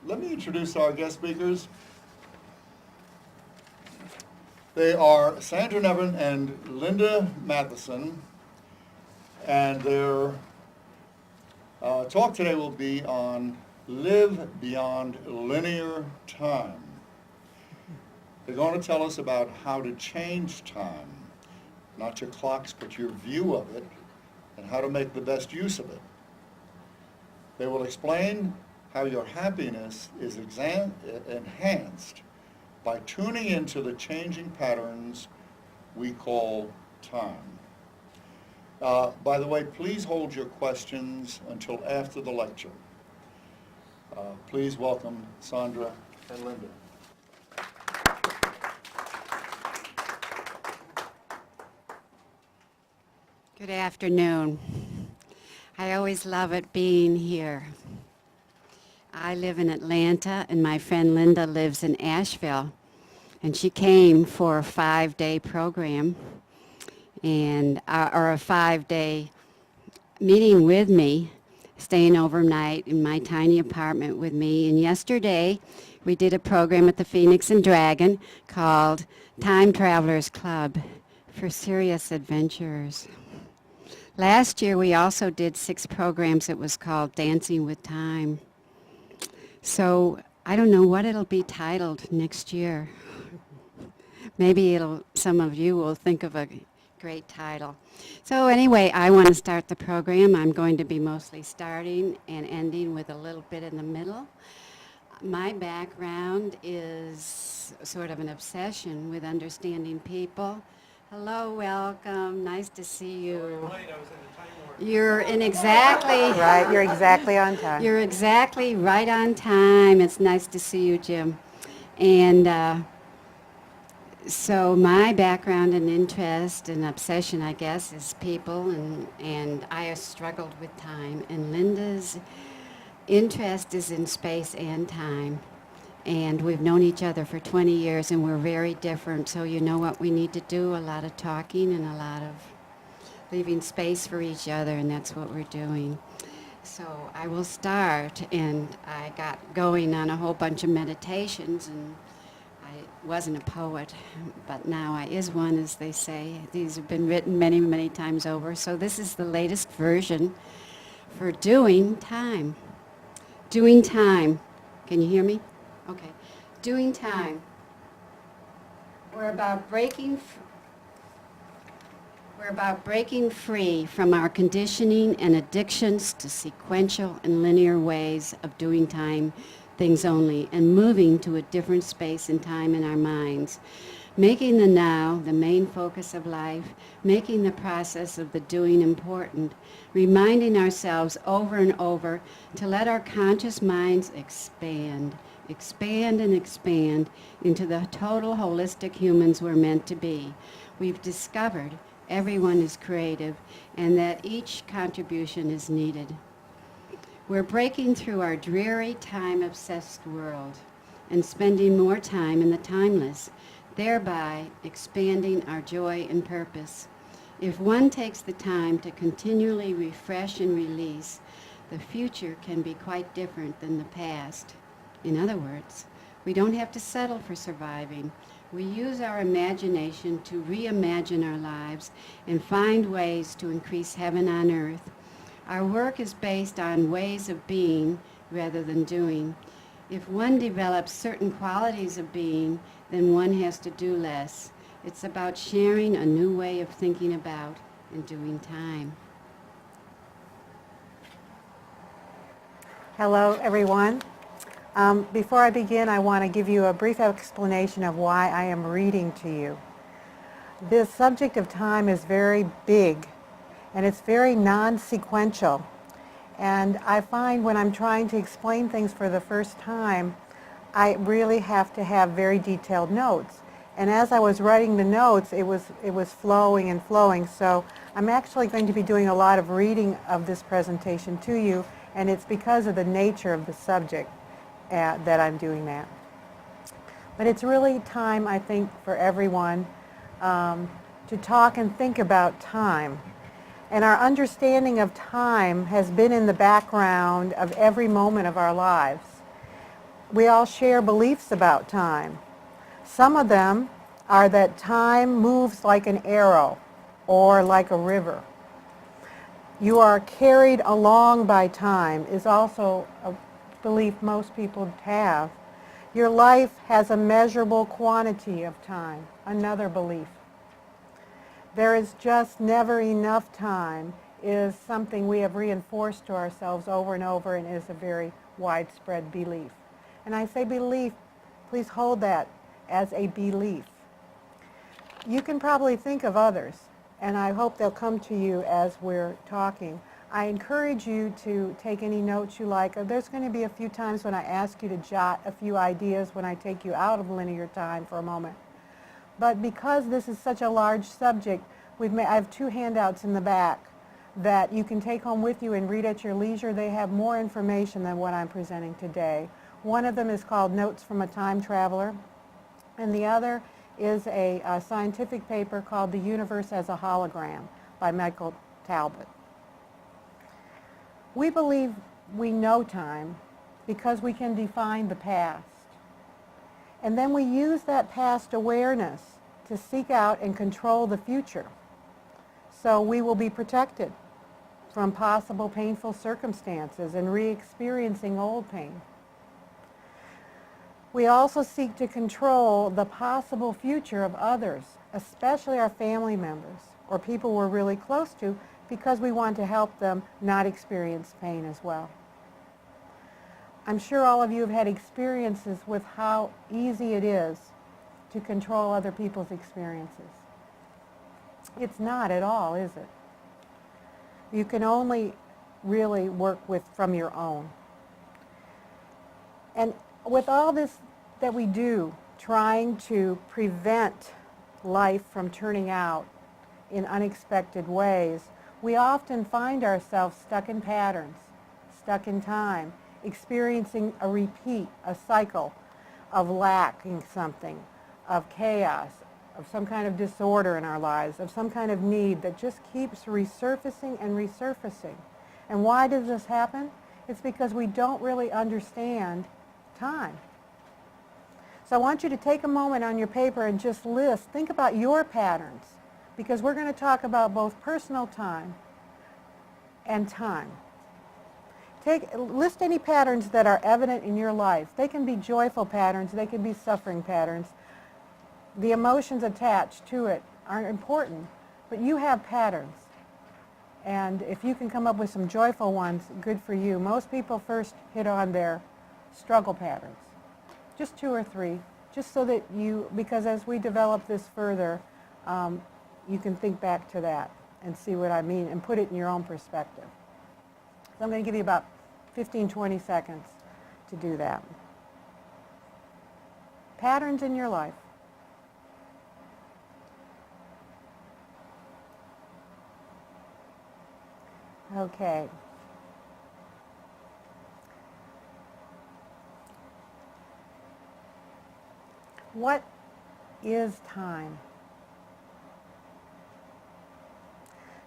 Let me introduce our guest speakers. They are Sandra Niven and Lynda Mattison, and their talk today will be on Live Beyond Linear Time. They're going to tell us about how to change time, not your clocks, but your view of it, and how to make the best use of it. They will explain how your happiness is enhanced by tuning into the changing patterns we call time. By the way, please hold your questions until after the lecture. Please welcome Sandra and Lynda. Good afternoon. I always love it being here. I live in Atlanta, and my friend Lynda lives in Asheville, and she came for a 5-day program, and or a 5-day meeting with me, staying overnight in my tiny apartment with me. And yesterday, we did a program at the Phoenix and Dragon called Time Travelers Club for Serious Adventurers. Last year, we also did 6 programs. It was called Dancing with Time. So I don't know what it'll be titled next year. Maybe some of you will think of a great title. So anyway, I want to start the program. I'm going to be mostly starting and ending with a little bit in the middle. My background is sort of an obsession with understanding people. Hello, welcome. Nice to see you. You're in exactly right. You're exactly on time. You're exactly right on time. It's nice to see you, Jim. And so my background and interest and obsession, I guess, is people, and I have struggled with time. And Lynda's interest is in space and time. And we've known each other for 20 years, and we're very different. So you know what we need to do? A lot of talking and a lot of leaving space for each other, and that's what we're doing. So I will start, and I got going on a whole bunch of meditations, and I wasn't a poet, but now I is one, as they say. These have been written many, many times over. So this is the latest version for doing time. Doing time. Can you hear me? Okay. Doing time. We're about breaking free from our conditioning and addictions to sequential and linear ways of doing time things only, and moving to a different space and time in our minds, making the now the main focus of life, making the process of the doing important, reminding ourselves over and over to let our conscious minds expand and expand into the total holistic humans we're meant to be. We've discovered everyone is creative and that each contribution is needed. We're breaking through our dreary, time-obsessed world and spending more time in the timeless, thereby expanding our joy and purpose. If one takes the time to continually refresh and release, the future can be quite different than the past. In other words, we don't have to settle for surviving. We use our imagination to reimagine our lives and find ways to increase heaven on earth. Our work is based on ways of being rather than doing. If one develops certain qualities of being, then one has to do less. It's about sharing a new way of thinking about and doing time. Hello, everyone. Before I begin, I want to give you a brief explanation of why I am reading to you. This subject of time is very big, and it's very non-sequential. And I find when I'm trying to explain things for the first time, I really have to have very detailed notes. And as I was writing the notes, it was flowing and flowing. So I'm actually going to be doing a lot of reading of this presentation to you, and it's because of the nature of the subject that I'm doing that. But it's really time, I think, for everyone to talk and think about time. And our understanding of time has been in the background of every moment of our lives. we all share beliefs about time. Some of them are that time moves like an arrow or like a river. You are carried along by time is also a belief most people have. Your life has a measurable quantity of time, another belief. There is just never enough time is something we have reinforced to ourselves over and over and is a very widespread belief. And I say belief, please hold that as a belief. You can probably think of others, and I hope they'll come to you as we're talking. I encourage you to take any notes you like. There's going to be a few times when I ask you to jot a few ideas when I take you out of linear time for a moment. But because this is such a large subject, I have 2 handouts in the back that you can take home with you and read at your leisure. They have more information than what I'm presenting today. One of them is called Notes from a Time Traveler, and the other is a scientific paper called The Universe as a Hologram by Michael Talbot. We believe we know time because we can define the past. And then we use that past awareness to seek out and control the future. So we will be protected from possible painful circumstances and re-experiencing old pain. We also seek to control the possible future of others, especially our family members or people we're really close to, because we want to help them not experience pain as well. I'm sure all of you have had experiences with how easy it is to control other people's experiences. It's not at all, is it? You can only really work from your own. And with all this that we do, trying to prevent life from turning out in unexpected ways, we often find ourselves stuck in patterns, stuck in time, experiencing a repeat, a cycle of lacking something, of chaos, of some kind of disorder in our lives, of some kind of need that just keeps resurfacing and resurfacing. And why does this happen? It's because we don't really understand time. So I want you to take a moment on your paper and just think about your patterns, because we're going to talk about both personal time and time. List any patterns that are evident in your life. They can be joyful patterns, they can be suffering patterns. The emotions attached to it are important, but you have patterns. And if you can come up with some joyful ones, good for you. Most people first hit on their struggle patterns. Just 2 or 3, just so that because as we develop this further, you can think back to that and see what I mean and put it in your own perspective. So I'm going to give you about 15, 20 seconds to do that. Patterns in your life. Okay. What is time?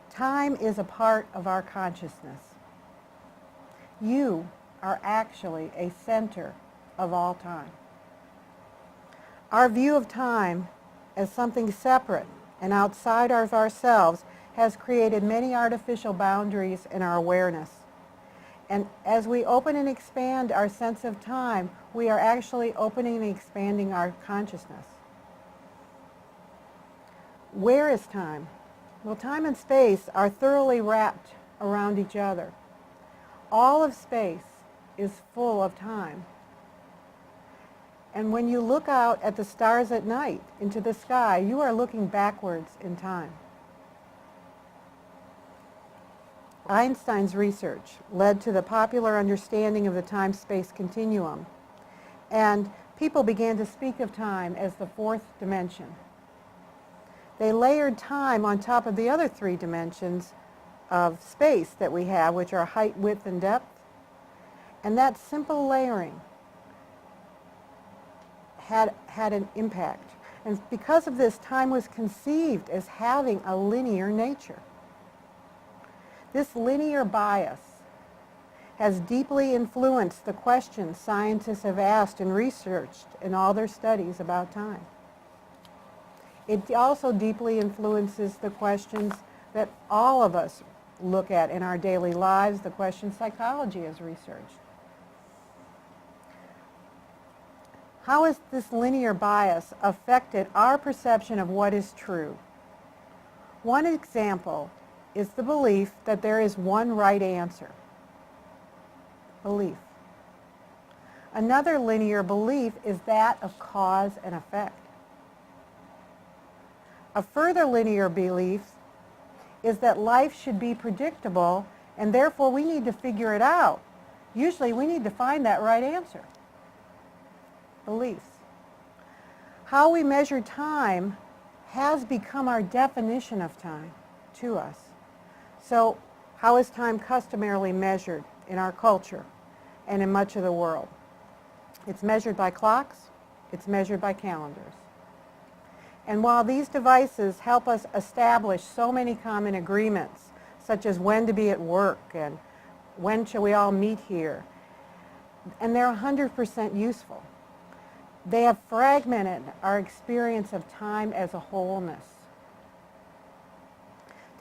Time is a part of our consciousness. You are actually a center of all time. Our view of time as something separate and outside of ourselves has created many artificial boundaries in our awareness. And as we open and expand our sense of time, we are actually opening and expanding our consciousness. Where is time? Well, time and space are thoroughly wrapped around each other. All of space is full of time. And when you look out at the stars at night into the sky, you are looking backwards in time. Einstein's research led to the popular understanding of the time-space continuum, and people began to speak of time as the 4th dimension. They layered time on top of the other 3 dimensions of space that we have, which are height, width, and depth. And that simple layering had an impact. And because of this, time was conceived as having a linear nature. This linear bias has deeply influenced the questions scientists have asked and researched in all their studies about time. It also deeply influences the questions that all of us look at in our daily lives, the questions psychology has researched. How has this linear bias affected our perception of what is true? One example is the belief that there is one right answer. Belief. Another linear belief is that of cause and effect. A further linear belief is that life should be predictable and therefore we need to figure it out. Usually we need to find that right answer. Beliefs. How we measure time has become our definition of time to us. So how is time customarily measured in our culture and in much of the world? It's measured by clocks, it's measured by calendars. And while these devices help us establish so many common agreements, such as when to be at work and when shall we all meet here, and they're 100% useful, they have fragmented our experience of time as a wholeness.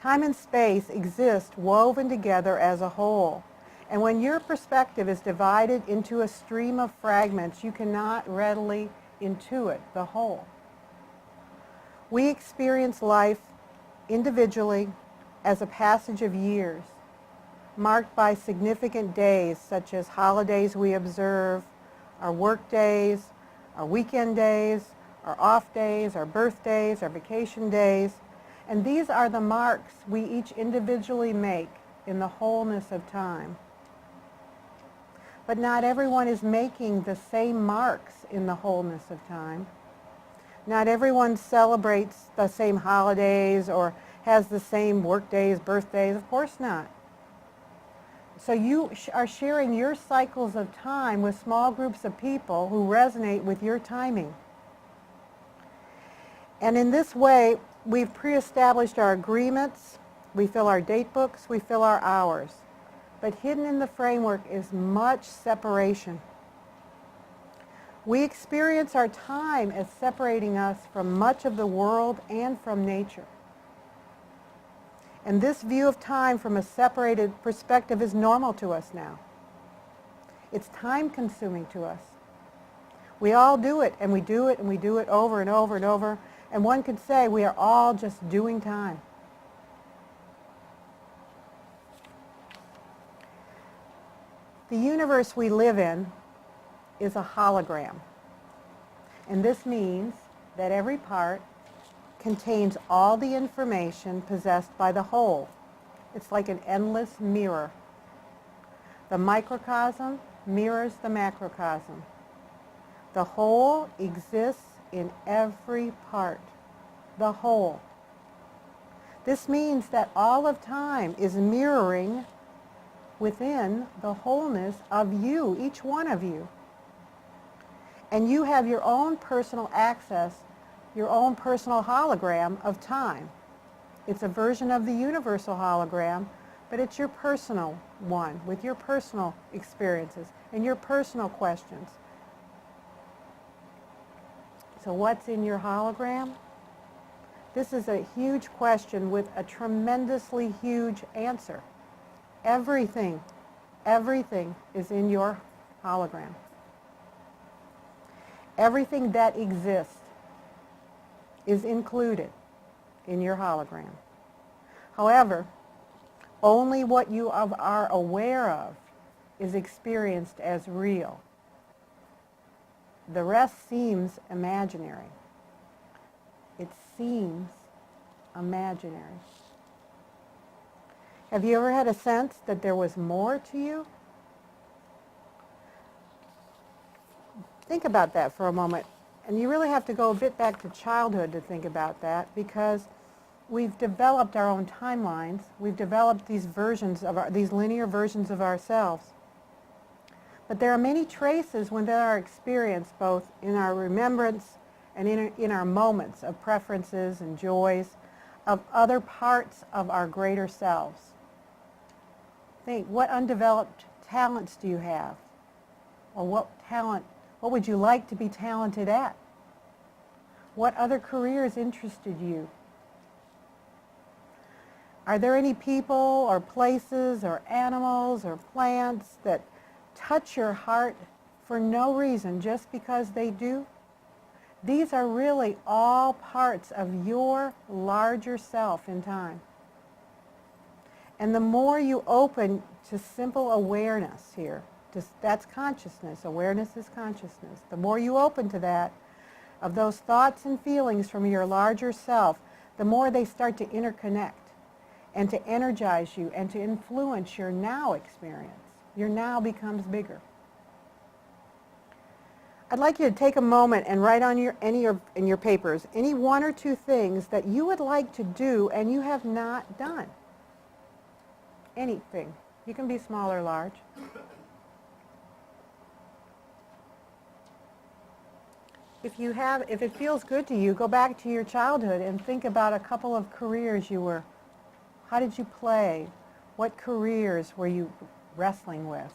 Time and space exist woven together as a whole. And when your perspective is divided into a stream of fragments, you cannot readily intuit the whole. We experience life individually as a passage of years, marked by significant days such as holidays we observe, our work days, our weekend days, our off days, our birthdays, our vacation days. And these are the marks we each individually make in the wholeness of time. But not everyone is making the same marks in the wholeness of time. Not everyone celebrates the same holidays or has the same work days, birthdays. Of course not. So you are sharing your cycles of time with small groups of people who resonate with your timing. And in this way, we've pre-established our agreements, we fill our date books, we fill our hours. But hidden in the framework is much separation. We experience our time as separating us from much of the world and from nature. And this view of time from a separated perspective is normal to us now. It's time-consuming to us. We all do it, and we do it, and we do it over and over and over. And one could say we are all just doing time. The universe we live in is a hologram. And this means that every part contains all the information possessed by the whole. It's like an endless mirror. The microcosm mirrors the macrocosm. The whole exists in every part. The whole. This means that all of time is mirroring within the wholeness of you, each one of you. And you have your own personal access, your own personal hologram of time. It's a version of the universal hologram, but it's your personal one with your personal experiences and your personal questions. So what's in your hologram? This is a huge question with a tremendously huge answer. Everything is in your hologram. Everything that exists is included in your hologram. However, only what you are aware of is experienced as real. The rest seems imaginary. It seems imaginary. Have you ever had a sense that there was more to you? Think about that for a moment. And you really have to go a bit back to childhood to think about that, because we've developed our own timelines. We've developed these these linear versions of ourselves. But there are many traces within our experience, both in our remembrance and in our moments of preferences and joys, of other parts of our greater selves. Think, what undeveloped talents do you have? Or what would you like to be talented at? What other careers interested you? Are there any people or places or animals or plants that touch your heart for no reason, just because they do? These are really all parts of your larger self in time. And the more you open to simple awareness here, that's consciousness. Awareness is consciousness. The more you open to that, of those thoughts and feelings from your larger self, the more they start to interconnect and to energize you and to influence your now experience. Your now becomes bigger. I'd like you to take a moment and write on in your papers any one or two things that you would like to do and you have not done. Anything. You can be small or large. If it feels good to you, go back to your childhood and think about a couple of careers how did you play? What careers were you wrestling with?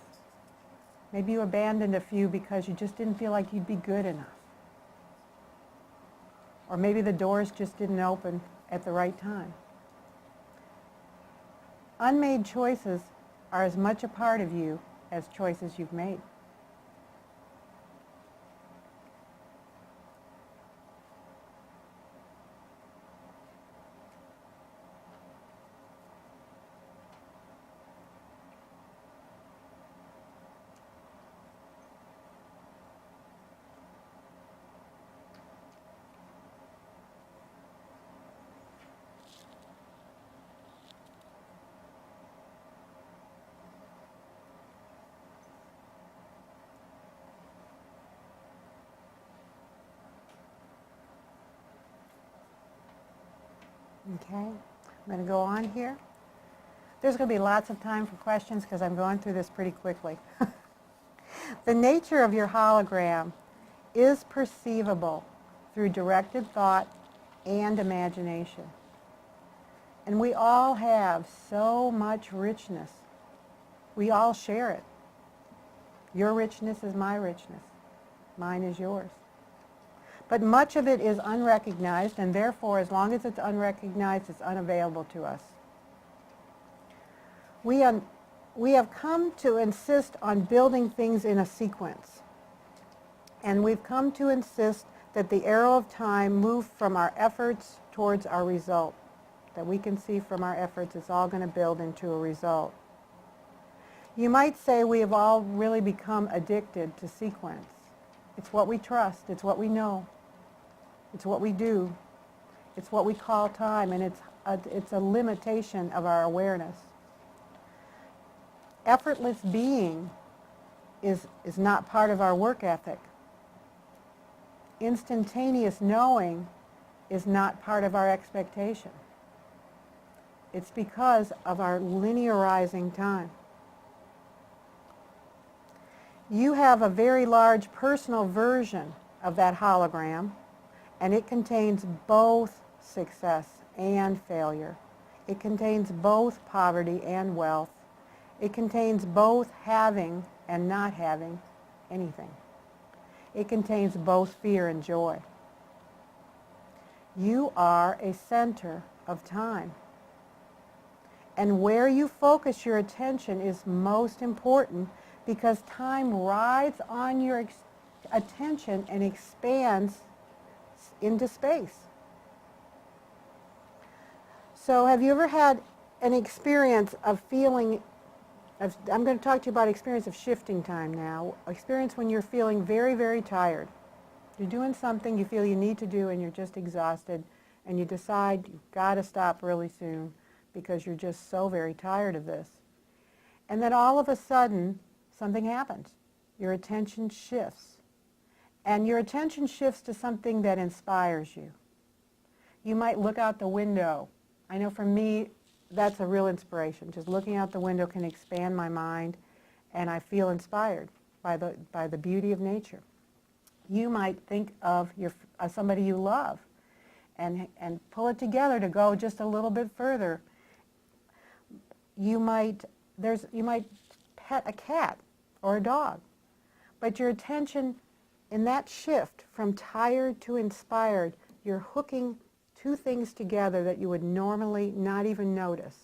Maybe you abandoned a few because you just didn't feel like you'd be good enough. Or maybe the doors just didn't open at the right time. Unmade choices are as much a part of you as choices you've made. Okay, I'm going to go on here. There's going to be lots of time for questions because I'm going through this pretty quickly. The nature of your hologram is perceivable through directed thought and imagination. And we all have so much richness. We all share it. Your richness is my richness. Mine is yours. But much of it is unrecognized, and therefore, as long as it's unrecognized, it's unavailable to us. We have come to insist on building things in a sequence. And we've come to insist that the arrow of time move from our efforts towards our result. That we can see from our efforts it's all going to build into a result. You might say we have all really become addicted to sequence. It's what we trust. It's what we know. It's what we do. It's what we call time, and it's a limitation of our awareness. Effortless being is not part of our work ethic. Instantaneous knowing is not part of our expectation. It's because of our linearizing time. You have a very large personal version of that hologram, and it contains both success and failure. It contains both poverty and wealth. It contains both having and not having anything. It contains both fear and joy. You are a center of time. And where you focus your attention is most important, because time rides on your attention and expands into space. So have you ever had an experience of feeling, I'm going to talk to you about experience of shifting time now, experience when you're feeling very, very tired. You're doing something you feel you need to do and you're just exhausted, and you decide you've got to stop really soon because you're just so very tired of this. And then all of a sudden, something happens. Your attention shifts. And your attention shifts to something that inspires you. You might look out the window. I know for me, that's a real inspiration. Just looking out the window can expand my mind, and I feel inspired by the beauty of nature. You might think of somebody you love and pull it together to go just a little bit further. You might pet a cat or a dog. But your attention in that shift from tired to inspired, you're hooking two things together that you would normally not even notice.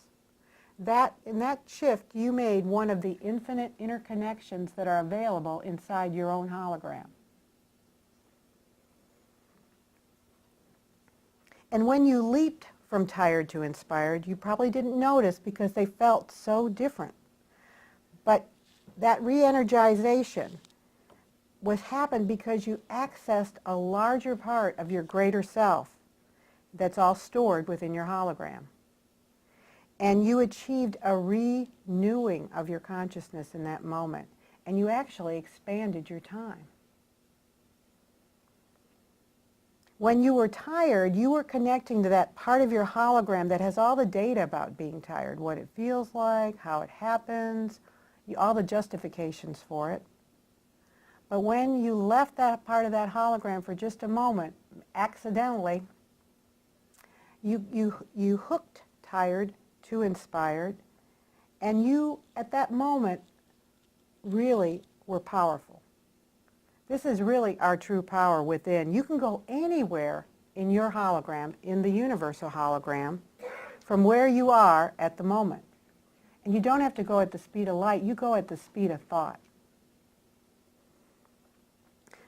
In that shift, you made one of the infinite interconnections that are available inside your own hologram. And when you leaped from tired to inspired, you probably didn't notice because they felt so different. But that re-energization happened because you accessed a larger part of your greater self that's all stored within your hologram. And you achieved a renewing of your consciousness in that moment. And you actually expanded your time. When you were tired, you were connecting to that part of your hologram that has all the data about being tired, what it feels like, how it happens, all the justifications for it. But when you left that part of that hologram for just a moment, accidentally, you hooked tired to inspired, and you, at that moment, really were powerful. This is really our true power within. You can go anywhere in your hologram, in the universal hologram, from where you are at the moment. And you don't have to go at the speed of light, you go at the speed of thought.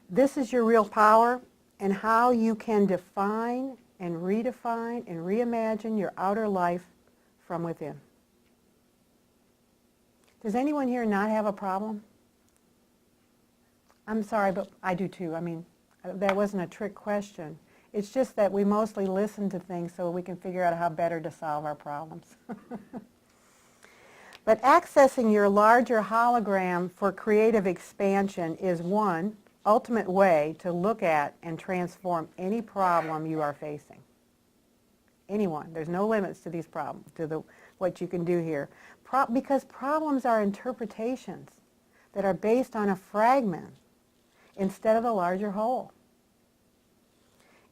This is your real power, and how you can define and redefine and reimagine your outer life from within. Does anyone here not have a problem? I'm sorry, but I do too. I mean, that wasn't a trick question. It's just that we mostly listen to things so we can figure out how better to solve our problems. But accessing your larger hologram for creative expansion is one ultimate way to look at and transform any problem you are facing. Anyone. There's no limits to these problems, what you can do here. Because problems are interpretations that are based on a fragment instead of the larger whole.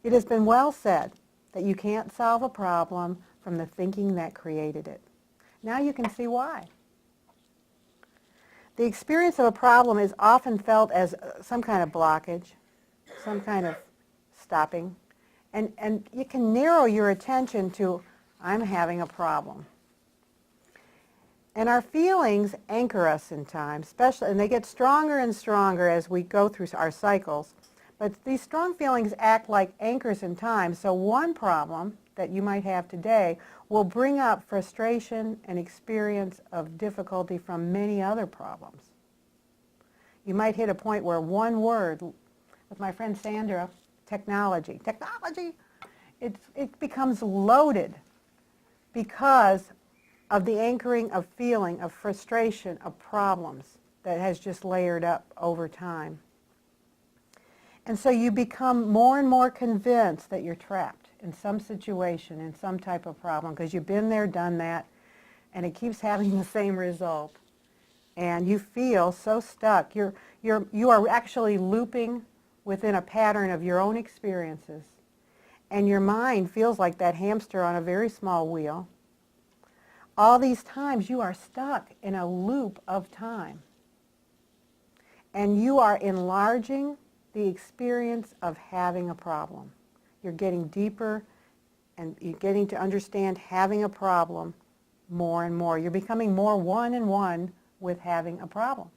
It has been well said that you can't solve a problem from the thinking that created it. Now you can see why. The experience of a problem is often felt as some kind of blockage, some kind of stopping, and you can narrow your attention to, I'm having a problem. And our feelings anchor us in time, especially, and they get stronger and stronger as we go through our cycles. But these strong feelings act like anchors in time. So one problem that you might have today will bring up frustration and experience of difficulty from many other problems. You might hit a point where one word, with my friend Sandra, technology, it becomes loaded because of the anchoring of feeling, of frustration, of problems that has just layered up over time. And so you become more and more convinced that you're trapped in some situation, in some type of problem, because you've been there, done that, and it keeps having the same result. And you feel so stuck. You are actually looping within a pattern of your own experiences. And your mind feels like that hamster on a very small wheel. All these times you are stuck in a loop of time. And you are enlarging the experience of having a problem. You're getting deeper and you're getting to understand having a problem more and more. You're becoming more one-on-one with having a problem.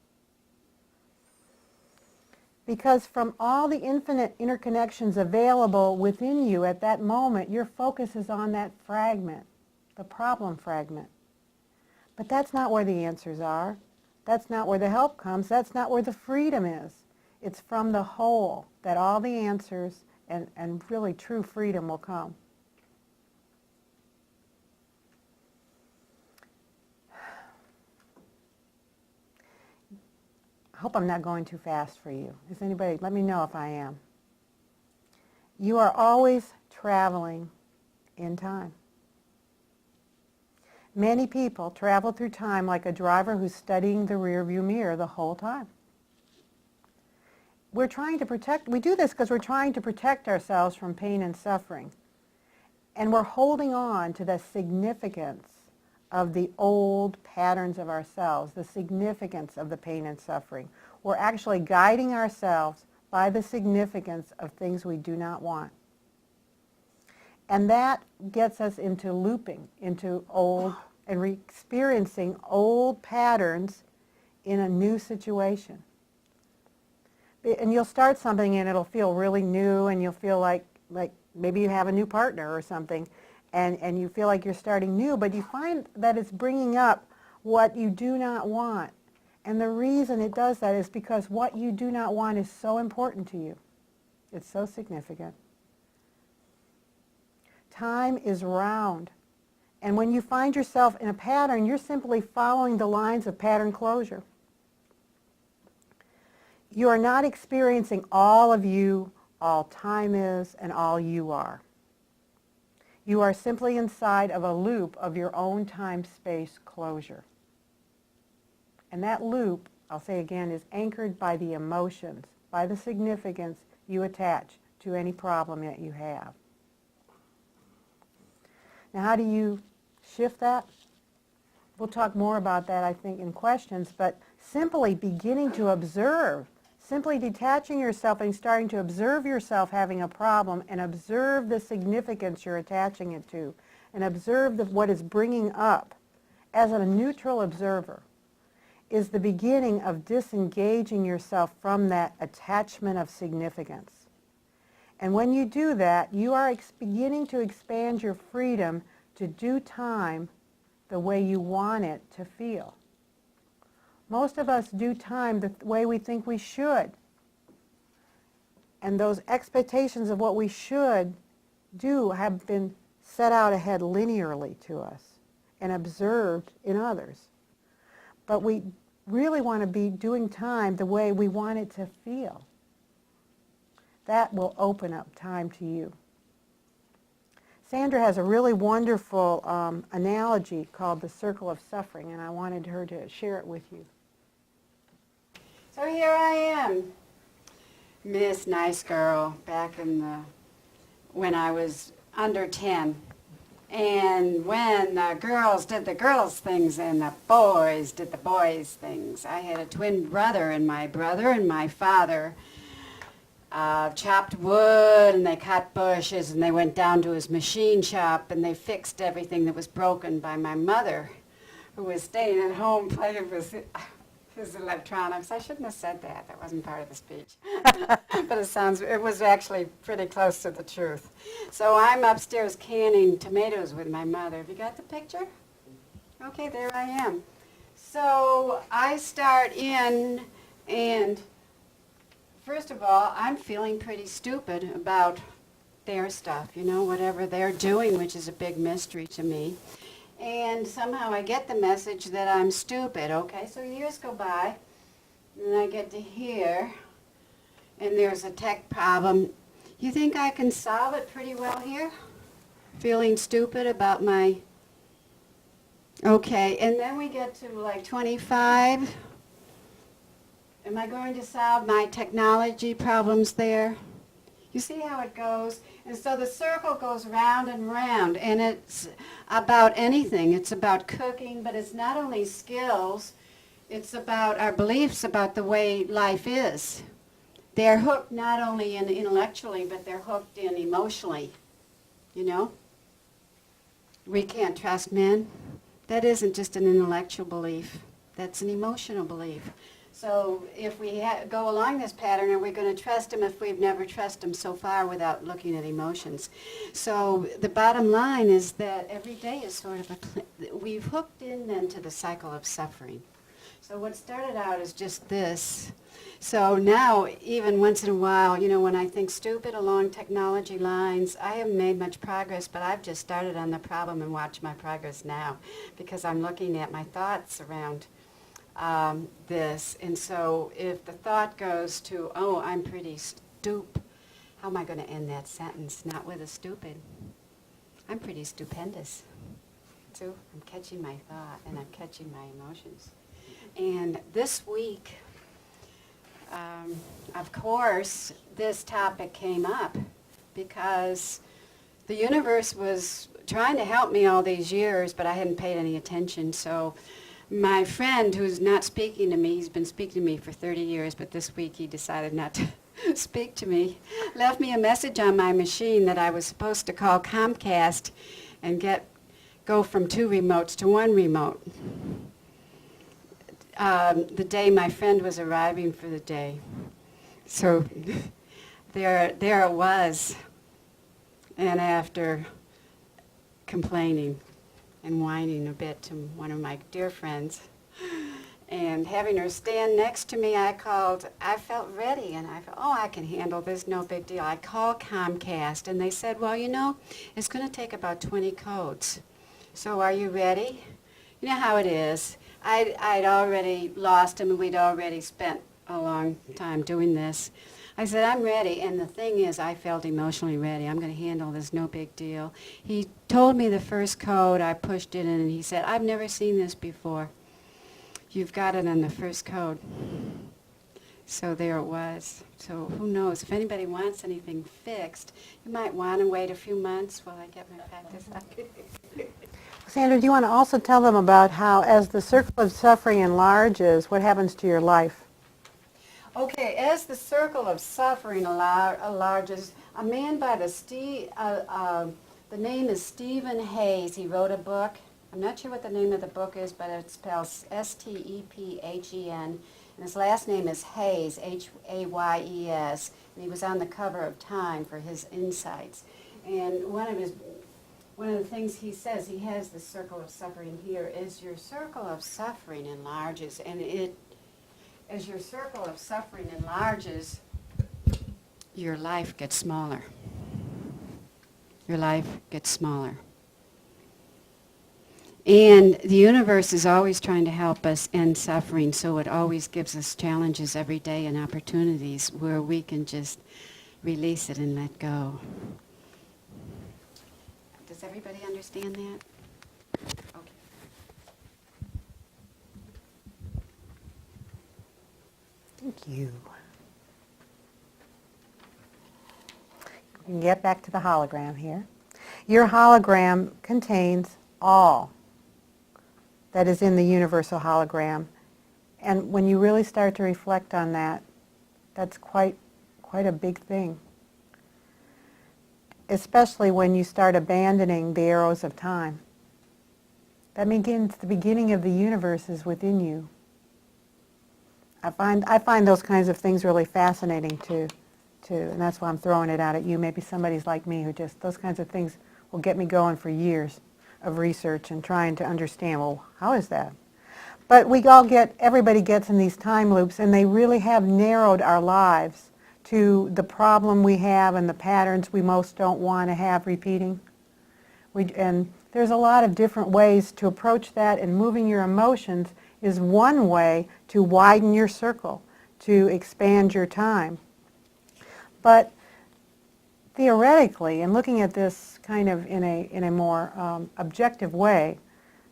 Because from all the infinite interconnections available within you at that moment, your focus is on that fragment, the problem fragment. But that's not where the answers are. That's not where the help comes. That's not where the freedom is. It's from the whole that all the answers and really true freedom will come. I hope I'm not going too fast for you. Is anybody, let me know if I am. You are always traveling in time. Many people travel through time like a driver who's studying the rearview mirror the whole time. We do this because we're trying to protect ourselves from pain and suffering. And we're holding on to the significance of the old patterns of ourselves, the significance of the pain and suffering. We're actually guiding ourselves by the significance of things we do not want. And that gets us into looping, into old and experiencing old patterns in a new situation. And you'll start something and it'll feel really new, and you'll feel like maybe you have a new partner or something, and you feel like you're starting new, but you find that it's bringing up what you do not want. And the reason it does that is because what you do not want is so important to you. It's so significant. Time is round. And when you find yourself in a pattern, you're simply following the lines of pattern closure. You are not experiencing all of you, all time is, and all you are. You are simply inside of a loop of your own time-space closure. And that loop, I'll say again, is anchored by the emotions, by the significance you attach to any problem that you have. Now, how do you shift that? We'll talk more about that, I think, in questions, but simply beginning to observe, simply detaching yourself and starting to observe yourself having a problem and observe the significance you're attaching it to and observe what is bringing up as a neutral observer is the beginning of disengaging yourself from that attachment of significance. And when you do that, you are beginning to expand your freedom to do time the way you want it to feel. Most of us do time the way we think we should. And those expectations of what we should do have been set out ahead linearly to us and observed in others. But we really want to be doing time the way we want it to feel. That will open up time to you. Sandra has a really wonderful analogy called the circle of suffering, and I wanted her to share it with you. So here I am, Miss Nice Girl, back when I was under 10. And when the girls did the girls' things and the boys did the boys' things. I had a twin brother, and my father chopped wood, and they cut bushes, and they went down to his machine shop, and they fixed everything that was broken by my mother, who was staying at home playing with his electronics. I shouldn't have said that. That wasn't part of the speech. But it was actually pretty close to the truth. So I'm upstairs canning tomatoes with my mother. Have you got the picture? Okay, there I am. So I start in, and first of all, I'm feeling pretty stupid about their stuff, whatever they're doing, which is a big mystery to me. And somehow I get the message that I'm stupid. Okay, so years go by, and I get to here, and there's a tech problem. You think I can solve it pretty well here? Feeling stupid about my... Okay, and then we get to like 25. Am I going to solve my technology problems there? You see how it goes? And so the circle goes round and round, and it's about anything. It's about cooking, but it's not only skills. It's about our beliefs about the way life is. They're hooked not only in intellectually, but they're hooked in emotionally. We can't trust men. That isn't just an intellectual belief. That's an emotional belief. So if we go along this pattern, are we going to trust him if we've never trusted him so far without looking at emotions? So the bottom line is that every day is sort of we've hooked in then to the cycle of suffering. So what started out as just this. So now, even once in a while, when I think stupid along technology lines, I haven't made much progress, but I've just started on the problem and watch my progress now because I'm looking at my thoughts around this. And so if the thought goes to, oh, I'm pretty how am I going to end that sentence? Not with a stupid. I'm pretty stupendous. So I'm catching my thought and I'm catching my emotions. And this week, of course, this topic came up because the universe was trying to help me all these years, but I hadn't paid any attention. So my friend, who's not speaking to me, he's been speaking to me for 30 years, but this week he decided not to speak to me, left me a message on my machine that I was supposed to call Comcast and go from 2 remotes to 1 remote. The day my friend was arriving for the day. So there it was. And after complaining and whining a bit to one of my dear friends, and having her stand next to me, I felt ready, and I thought, oh, I can handle this, no big deal. I called Comcast, and they said, well, you know, it's going to take about 20 codes. So are you ready? You know how it is. I'd already lost him, and we'd already spent a long time doing this. I said, I'm ready, and the thing is, I felt emotionally ready. I'm going to handle this, no big deal. He told me the first code, I pushed it in, and he said, I've never seen this before. You've got it on the first code. So there it was. So who knows, if anybody wants anything fixed, you might want to wait a few months while I get my practice up. Sandra, do you want to also tell them about how, as the circle of suffering enlarges, what happens to your life? Okay, as the circle of suffering enlarges, a man by the name is Stephen Hayes. He wrote a book. I'm not sure what the name of the book is, but it spells S-T-E-P-H-E-N. And his last name is Hayes, H-A-Y-E-S. And he was on the cover of Time for his insights. And one of the things he says, he has the circle of suffering here, is your circle of suffering enlarges. And as your circle of suffering enlarges, your life gets smaller. Your life gets smaller. And the universe is always trying to help us end suffering, so it always gives us challenges every day and opportunities where we can just release it and let go. Does everybody understand that? Okay. Thank you. We can get back to the hologram here. Your hologram contains all that is in the universal hologram. And when you really start to reflect on that, that's quite a big thing. Especially when you start abandoning the arrows of time. That begins, the beginning of the universe is within you. I find those kinds of things really fascinating too, and that's why I'm throwing it out at you. Maybe somebody's like me who just, those kinds of things will get me going for years of research and trying to understand, well, how is that? But everybody gets in these time loops, and they really have narrowed our lives to the problem we have and the patterns we most don't want to have repeating. And there's a lot of different ways to approach that, and moving your emotions is one way to widen your circle, to expand your time. But theoretically, and looking at this kind of in a more objective way,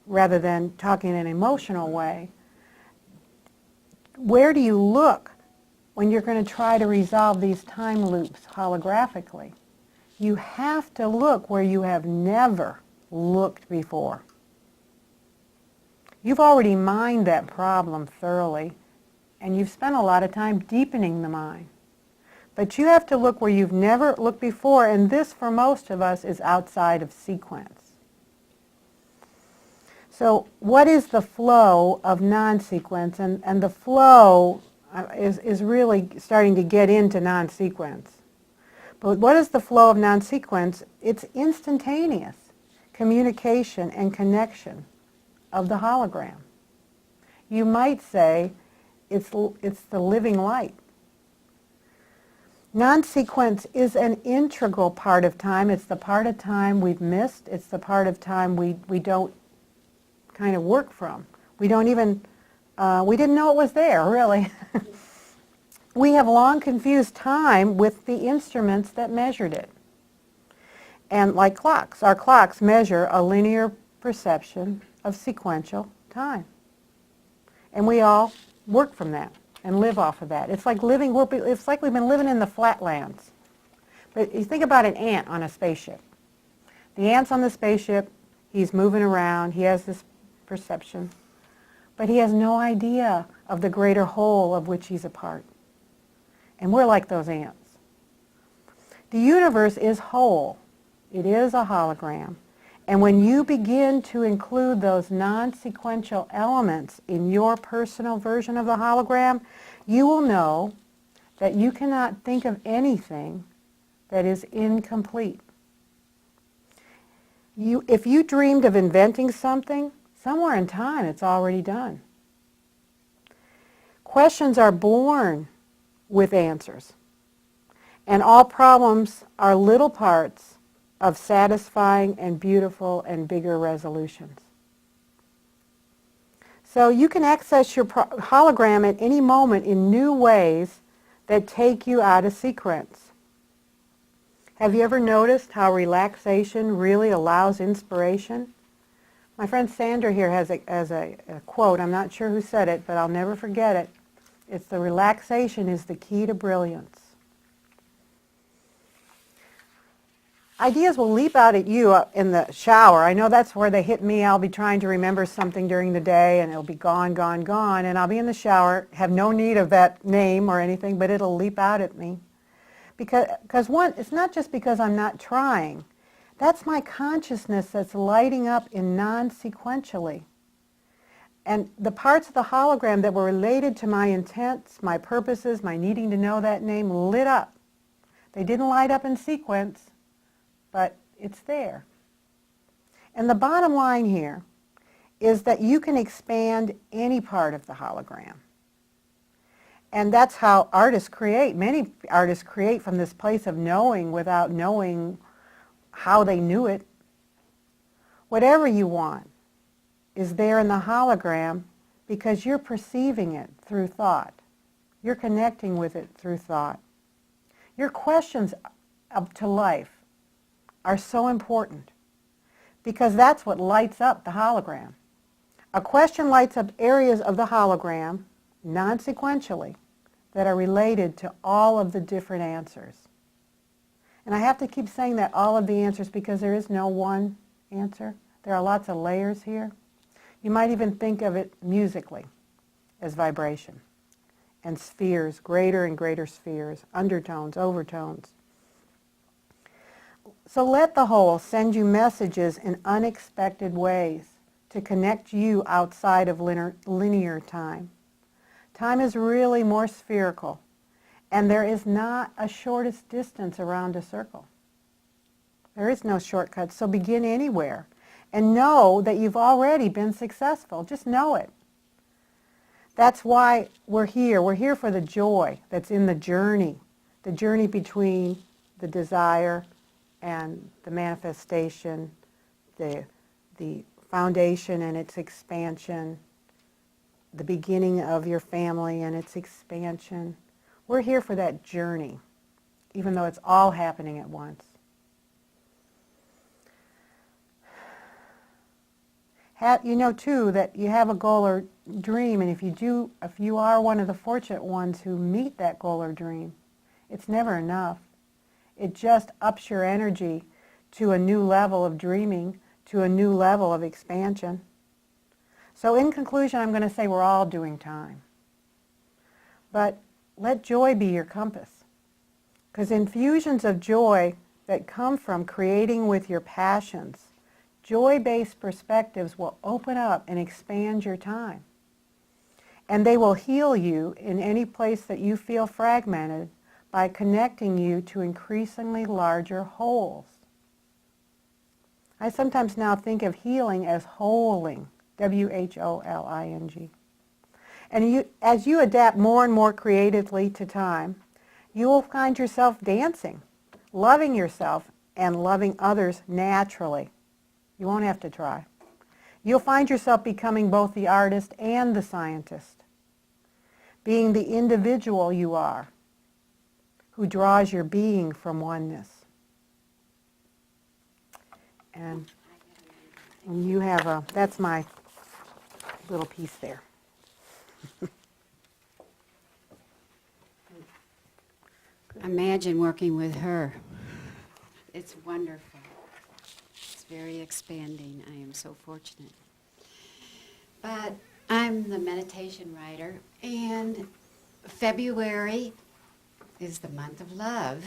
rather than talking in an emotional way, where do you look when you're going to try to resolve these time loops holographically? You have to look where you have never looked before. You've already mined that problem thoroughly, and you've spent a lot of time deepening the mind. But you have to look where you've never looked before, and this, for most of us, is outside of sequence. So what is the flow of non-sequence? And the flow is really starting to get into non-sequence. But what is the flow of non-sequence? It's instantaneous communication and connection of the hologram. You might say it's the living light. Non-sequence is an integral part of time. It's the part of time we've missed. It's the part of time we don't kind of work from. We don't even, we didn't know it was there, really. We have long confused time with the instruments that measured it. And like clocks, our clocks measure a linear perception of sequential time. And we all work from that and live off of that. It's like we've been living in the flatlands. But you think about an ant on a spaceship. The ant's on the spaceship, he's moving around, he has this perception, but he has no idea of the greater whole of which he's a part. And we're like those ants. The universe is whole. It is a hologram. And when you begin to include those non-sequential elements in your personal version of the hologram, you will know that you cannot think of anything that is incomplete. If you dreamed of inventing something, somewhere in time it's already done. Questions are born with answers. And all problems are little parts of satisfying and beautiful and bigger resolutions. So you can access your hologram at any moment in new ways that take you out of sequence. Have you ever noticed how relaxation really allows inspiration? My friend Sandra here has a quote. I'm not sure who said it, but I'll never forget it. It's the relaxation is the key to brilliance. Ideas will leap out at you in the shower. I know that's where they hit me. I'll be trying to remember something during the day and it'll be gone, gone, gone. And I'll be in the shower, have no need of that name or anything, but it'll leap out at me. Because one, it's not just because I'm not trying. That's my consciousness that's lighting up in non-sequentially. And the parts of the hologram that were related to my intents, my purposes, my needing to know that name lit up. They didn't light up in sequence, but it's there. And the bottom line here is that you can expand any part of the hologram. And that's how artists create. Many artists create from this place of knowing without knowing how they knew it. Whatever you want is there in the hologram because you're perceiving it through thought. You're connecting with it through thought. Your questions up to life are so important because that's what lights up the hologram. A question lights up areas of the hologram, non-sequentially, that are related to all of the different answers. And I have to keep saying that, all of the answers, because there is no one answer. There are lots of layers here. You might even think of it musically as vibration and spheres, greater and greater spheres, undertones, overtones. So let the whole send you messages in unexpected ways to connect you outside of linear time. Time is really more spherical, and there is not a shortest distance around a circle. There is no shortcut, so begin anywhere. And know that you've already been successful. Just know it. That's why we're here. We're here for the joy that's in the journey between the desire and the manifestation, the foundation and its expansion, the beginning of your family and its expansion. We're here for that journey, even though it's all happening at once. You know, too, that you have a goal or dream, and if you are one of the fortunate ones who meet that goal or dream, it's never enough. It just ups your energy to a new level of dreaming, to a new level of expansion. So in conclusion, I'm going to say we're all doing time. But let joy be your compass. Because infusions of joy that come from creating with your passions, joy-based perspectives will open up and expand your time. And they will heal you in any place that you feel fragmented by connecting you to increasingly larger wholes. I sometimes now think of healing as wholing, W-H-O-L-I-N-G. And as you adapt more and more creatively to time, you will find yourself dancing, loving yourself, and loving others naturally. You won't have to try. You'll find yourself becoming both the artist and the scientist, being the individual you are, who draws your being from oneness. And you have that's my little piece there. Imagine working with her. It's wonderful. very expanding. I am so fortunate. But I'm the meditation writer, and February is the month of love.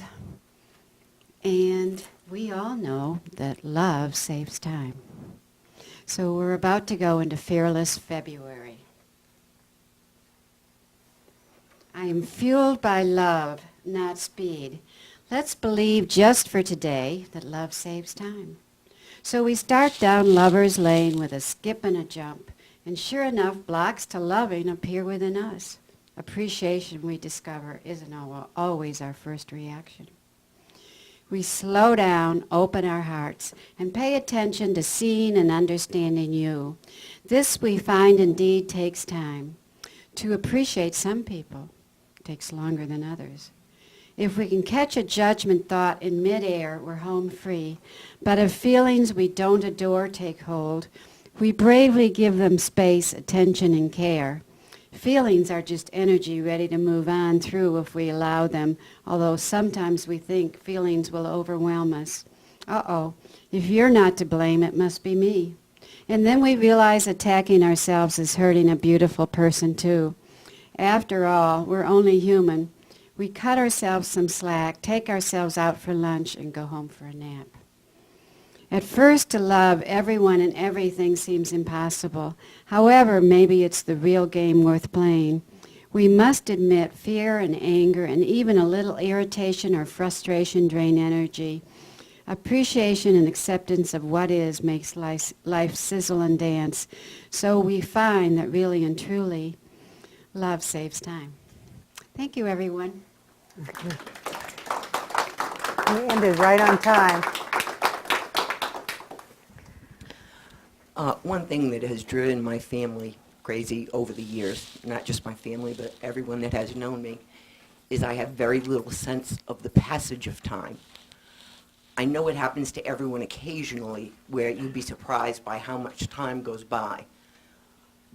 And we all know that love saves time. So we're about to go into Fearless February. I am fueled by love, not speed. Let's believe just for today that love saves time. So we start down Lover's Lane with a skip and a jump, and sure enough, blocks to loving appear within us. Appreciation, we discover, isn't always our first reaction. We slow down, open our hearts, and pay attention to seeing and understanding you. This, we find, indeed takes time. To appreciate some people takes longer than others. If we can catch a judgment thought in midair, we're home free. But if feelings we don't adore take hold, we bravely give them space, attention, and care. Feelings are just energy ready to move on through if we allow them, although sometimes we think feelings will overwhelm us. Uh-oh, if you're not to blame, it must be me. And then we realize attacking ourselves is hurting a beautiful person too. After all, we're only human. We cut ourselves some slack, take ourselves out for lunch, and go home for a nap. At first, to love everyone and everything seems impossible. However, maybe it's the real game worth playing. We must admit fear and anger and even a little irritation or frustration drain energy. Appreciation and acceptance of what is makes life sizzle and dance. So we find that really and truly, love saves time. Thank you, everyone. We ended right on time. One thing that has driven my family crazy over the years, not just my family, but everyone that has known me, is I have very little sense of the passage of time. I know it happens to everyone occasionally where you'd be surprised by how much time goes by.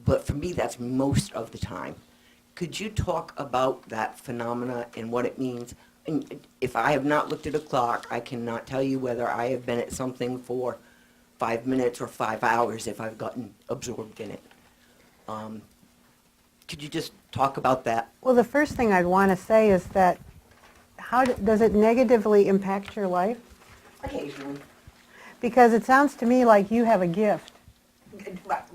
But for me, that's most of the time. Could you talk about that phenomena and what it means? And if I have not looked at a clock, I cannot tell you whether I have been at something for 5 minutes or 5 hours if I've gotten absorbed in it. Could you just talk about that? Well, the first thing I'd want to say is that does it negatively impact your life? Occasionally. Because it sounds to me like you have a gift.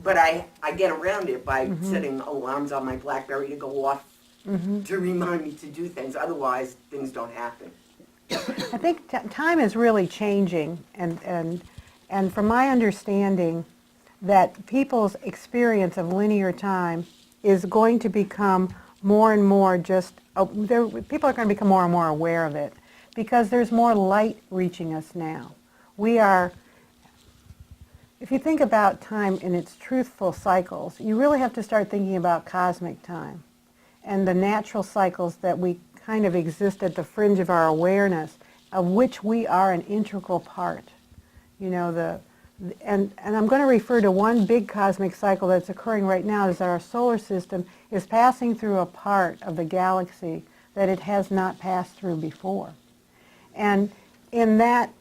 But I get around it by setting alarms on my BlackBerry to go off to remind me to do things. Otherwise, things don't happen. I think time is really changing, and from my understanding, that people's experience of linear time is going to become more and more people are going to become more and more aware of it because there's more light reaching us now. If you think about time in its truthful cycles, you really have to start thinking about cosmic time and the natural cycles that we kind of exist at the fringe of our awareness, of which we are an integral part. You know, and I'm going to refer to one big cosmic cycle that's occurring right now, is that our solar system is passing through a part of the galaxy that it has not passed through before. And in that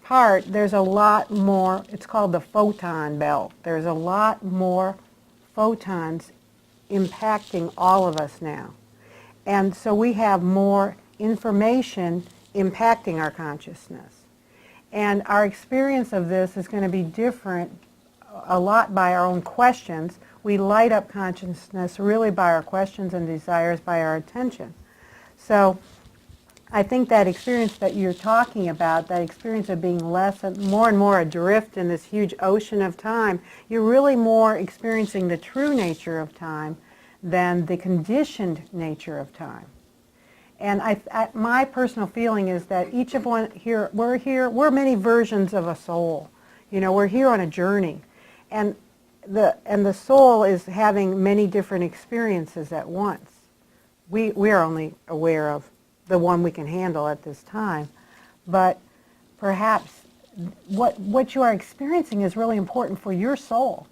part, there's a lot more, it's called the photon belt. There's a lot more photons impacting all of us now. And so we have more information impacting our consciousness. And our experience of this is going to be different a lot by our own questions. We light up consciousness really by our questions and desires, by our attention. So I think that experience that you're talking about, that experience of being less and more adrift in this huge ocean of time, you're really more experiencing the true nature of time than the conditioned nature of time. And my personal feeling is that each of one here, we're many versions of a soul. You know, we're here on a journey. And the soul is having many different experiences at once. We are only aware of the one we can handle at this time. But perhaps what you are experiencing is really important for your soul.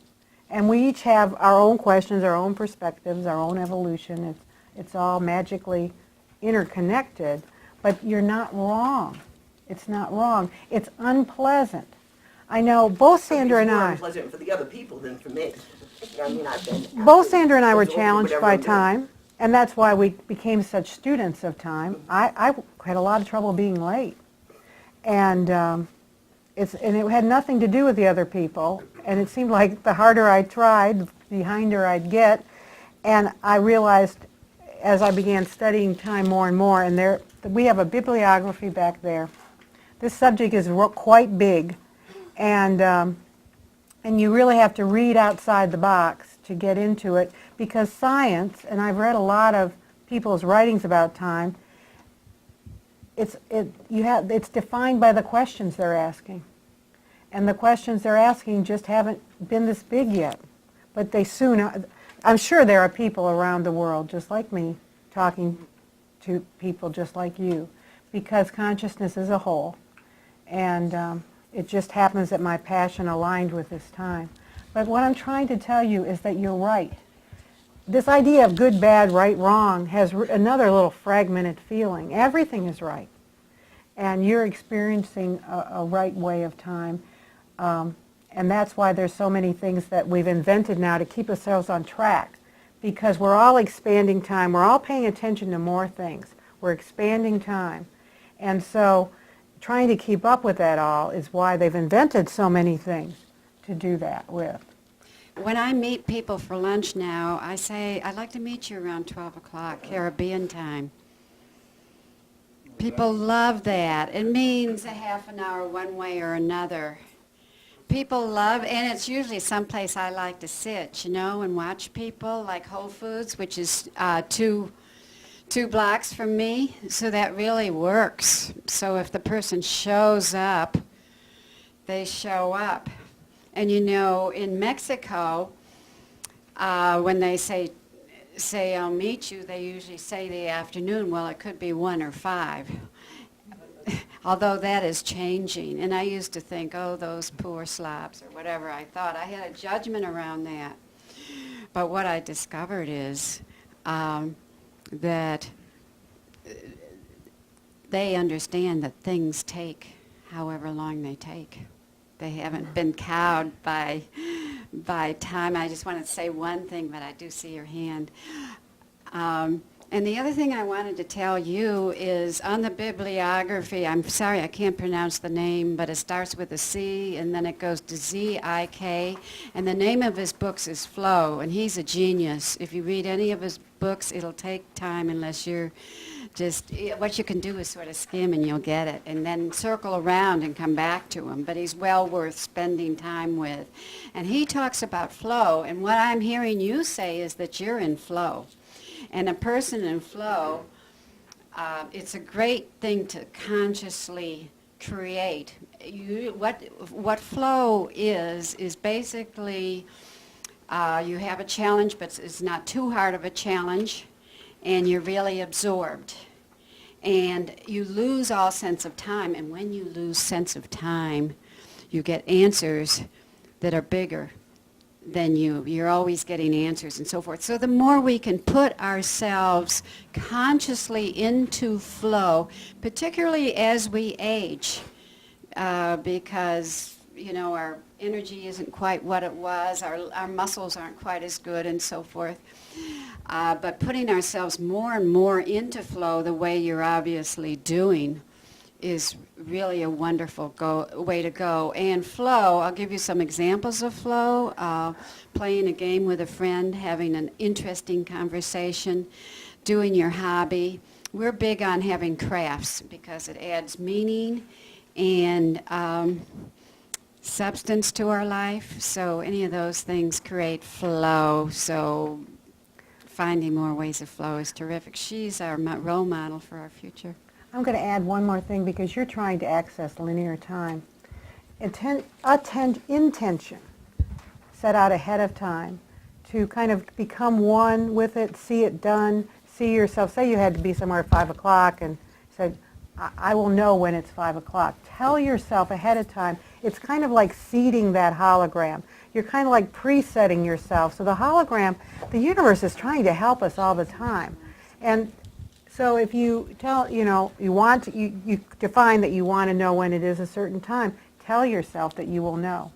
And we each have our own questions, our own perspectives, our own evolution. It's all magically interconnected, but you're not wrong. It's not wrong. It's unpleasant. I know both Sandra and It's more I, unpleasant for the other people than for me. I mean, I've been both Sandra and I were absorbed in challenged whatever by I'm doing. time, and that's why we became such students of time. I had a lot of trouble being late, and it had nothing to do with the other people. And it seemed like the harder I tried, the behinder I'd get. And I realized as I began studying time more and more, and we have a bibliography back there. This subject is quite big, and you really have to read outside the box to get into it, because science, and I've read a lot of people's writings about time, it's defined by the questions they're asking. And the questions they're asking just haven't been this big yet. But they soon are. I'm sure there are people around the world just like me talking to people just like you, because consciousness is a whole. And it just happens that my passion aligned with this time. But what I'm trying to tell you is that you're right. This idea of good, bad, right, wrong has another little fragmented feeling. Everything is right. And you're experiencing a right way of time. And that's why there's so many things that we've invented now to keep ourselves on track. Because we're all expanding time. We're all paying attention to more things. We're expanding time. And so trying to keep up with that all is why they've invented so many things to do that with. When I meet people for lunch now, I say, I'd like to meet you around 12 o'clock, Caribbean time. People love that. It means a half an hour one way or another. People love, and it's usually someplace I like to sit, and watch people, like Whole Foods, which is two blocks from me, so that really works. So if the person shows up, they show up. And in Mexico, when they say I'll meet you, they usually say the afternoon. Well, it could be 1 or 5. Although that is changing. And I used to think, oh, those poor slobs, or whatever I thought. I had a judgment around that. But what I discovered is that they understand that things take however long they take. They haven't been cowed by time. I just wanted to say one thing, but I do see your hand. And the other thing I wanted to tell you is on the bibliography, I'm sorry I can't pronounce the name, but it starts with a C and then it goes to Z-I-K. And the name of his books is Flow, and he's a genius. If you read any of his books, it'll take time unless you're what you can do is sort of skim and you'll get it, and then circle around and come back to him. But he's well worth spending time with. And he talks about flow, and what I'm hearing you say is that you're in flow. And a person in flow, it's a great thing to consciously create. What flow is basically you have a challenge, but it's not too hard of a challenge, and you're really absorbed. And you lose all sense of time, and when you lose sense of time, you get answers that are bigger than you. You're always getting answers and so forth. So the more we can put ourselves consciously into flow, particularly as we age, because our energy isn't quite what it was, our muscles aren't quite as good and so forth. But putting ourselves more and more into flow the way you're obviously doing is really a wonderful way to go. And flow, I'll give you some examples of flow. Playing a game with a friend, having an interesting conversation, doing your hobby. We're big on having crafts because it adds meaning and substance to our life. So any of those things create flow. So finding more ways of flow is terrific. She's our role model for our future. I'm going to add one more thing, because you're trying to access linear time. Intention set out ahead of time to kind of become one with it, see it done, see yourself. Say you had to be somewhere at 5 o'clock and said, I will know when it's 5 o'clock. Tell yourself ahead of time. It's kind of like seeding that hologram. You're kind of like presetting yourself. So the hologram, the universe is trying to help us all the time. And so if you tell, you define that you want to know when it is a certain time, tell yourself that you will know.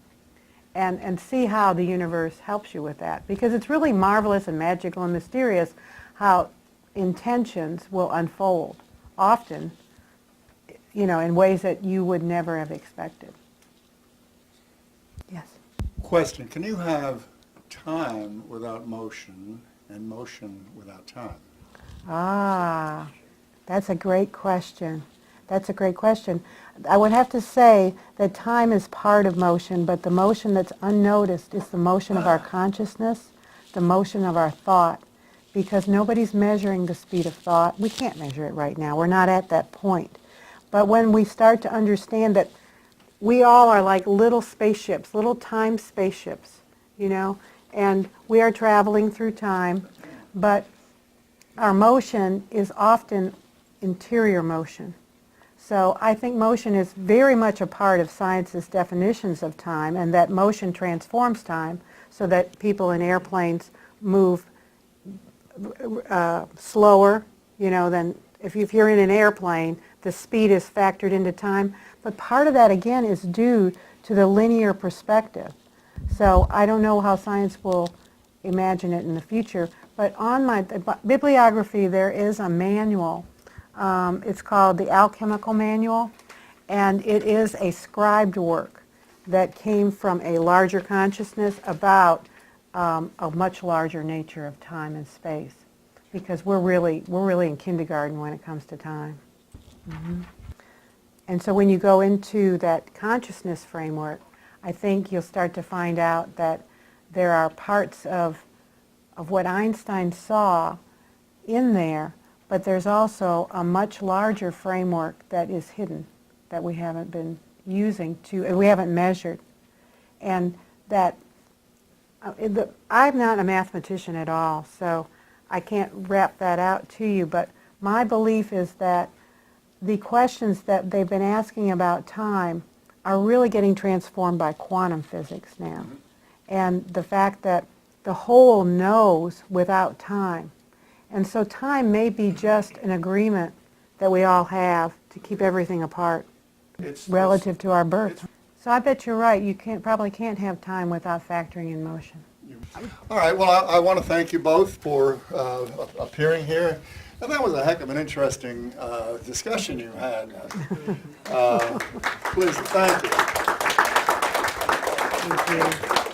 And see how the universe helps you with that. Because it's really marvelous and magical and mysterious how intentions will unfold, often, in ways that you would never have expected. Yes? Question, can you have time without motion and motion without time? Ah, that's a great question. That's a great question. I would have to say that time is part of motion, but the motion that's unnoticed is the motion of our consciousness, the motion of our thought, because nobody's measuring the speed of thought. We can't measure it right now. We're not at that point. But when we start to understand that we all are like little spaceships, little time spaceships, and we are traveling through time, but our motion is often interior motion. So I think motion is very much a part of science's definitions of time, and that motion transforms time so that people in airplanes move slower, than if you're in an airplane, the speed is factored into time. But part of that, again, is due to the linear perspective. So I don't know how science will imagine it in the future, but on my bibliography there is a manual. It's called the Alchemical Manual, and it is a scribed work that came from a larger consciousness about a much larger nature of time and space, because we're really in kindergarten when it comes to time. Mm-hmm. And so when you go into that consciousness framework, I think you'll start to find out that there are parts of what Einstein saw in there, but there's also a much larger framework that is hidden, that we haven't been using we haven't measured. And that, I'm not a mathematician at all, so I can't wrap that out to you, but my belief is that the questions that they've been asking about time are really getting transformed by quantum physics now. Mm-hmm. And the fact that the whole knows without time. And so time may be just an agreement that we all have to keep everything apart relative to our birth. So I bet you're right. You probably can't have time without factoring in motion. All right. Well, I want to thank you both for appearing here. And that was a heck of an interesting discussion you had. Please, thank you. Thank you.